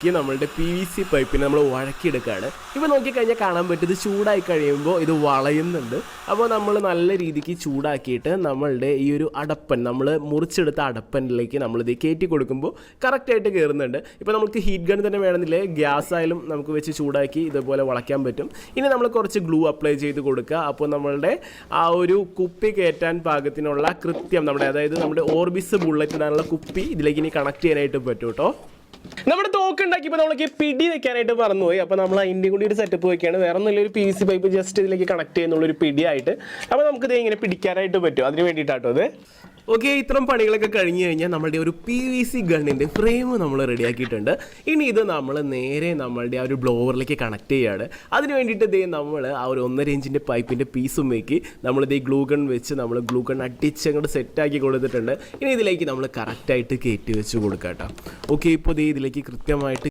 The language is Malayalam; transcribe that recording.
നമ്മളുടെ PVC പൈപ്പിനെ നമ്മൾ വഴക്കിയെടുക്കുകയാണ്. ഇപ്പോൾ നോക്കിക്കഴിഞ്ഞാൽ കാണാൻ പറ്റും ഇത് ചൂടായി കഴിയുമ്പോൾ ഇത് വളയുന്നുണ്ട്. അപ്പോൾ നമ്മൾ നല്ല രീതിക്ക് ചൂടാക്കിയിട്ട് നമ്മളുടെ ഈ ഒരു അടപ്പൻ നമ്മൾ മുറിച്ചെടുത്ത അടപ്പനിലേക്ക് നമ്മളിത് കയറ്റി കൊടുക്കുമ്പോൾ കറക്റ്റായിട്ട് കയറുന്നുണ്ട്. ഇപ്പോൾ നമുക്ക് ഹീറ്റ് ഗൺ തന്നെ വേണമെന്നില്ലേ, ഗ്യാസ് ആയാലും നമുക്ക് വെച്ച് ചൂടാക്കി ഇതുപോലെ വളയ്ക്കാൻ പറ്റും. ഇനി നമ്മൾ കുറച്ച് ഗ്ലൂ അപ്ലൈ ചെയ്ത് കൊടുക്കുക. അപ്പോൾ നമ്മളുടെ ആ ഒരു കുപ്പി കയറ്റാൻ പാകത്തിനുള്ള കൃത്യം നമ്മുടെ ഓർബിസ് ബുള്ളറ്റ് ഇടാനുള്ള കുപ്പി ഇതിലേക്ക് ഇനി കണക്ട് ചെയ്യാനായിട്ട് പറ്റും കേട്ടോ. നമ്മുടെ തോക്ക് ഉണ്ടാക്കിയപ്പോൾ നമ്മൾക്ക് പിടി വെക്കാനായിട്ട് മറന്നുപോയി. അപ്പോൾ നമ്മൾ അതിൻ്റെ കൂടി ഒരു സെറ്റപ്പ് വെക്കുകയാണ്. വേറെ ഒന്നുമില്ല, PVC പൈപ്പ് ജസ്റ്റ് ഇതിലേക്ക് കണക്ട് ചെയ്യുന്നുള്ളൊരു പിടിയായിട്ട്. അപ്പോൾ നമുക്കിത് ഇങ്ങനെ പിടിക്കാനായിട്ട് പറ്റും, അതിന് വേണ്ടിയിട്ടാട്ടോ അത്. ഓക്കെ, ഇത്തരം പണികളൊക്കെ കഴിഞ്ഞ് കഴിഞ്ഞാൽ നമ്മളുടെ ഒരു PVC ഗണ്ണിൻ്റെ ഫ്രെയിം നമ്മൾ റെഡിയാക്കിയിട്ടുണ്ട്. ഇനി ഇത് നമ്മൾ നേരെ നമ്മളുടെ ആ ഒരു ബ്ലോവറിലേക്ക് കണക്ട് ചെയ്യുകയാണ്. അതിന് വേണ്ടിയിട്ട് ഇതേ നമ്മൾ ആ ഒരു 1.5 ഇഞ്ചിൻ്റെ പൈപ്പിൻ്റെ പീസുമേക്ക് നമ്മളിത് ഗ്ലൂ ഗൺ വെച്ച് നമ്മൾ ഗ്ലൂ ഗൺ അടിച്ച് അങ്ങോട്ട് സെറ്റാക്കി കൊടുത്തിട്ടുണ്ട്. ഇനി ഇതിലേക്ക് നമ്മൾ കറക്റ്റായിട്ട് കയറ്റി വെച്ച് കൊടുക്കാം കേട്ടോ. ഓക്കെ, ഇപ്പോൾ ഇതിലേക്ക് കൃത്യമായിട്ട്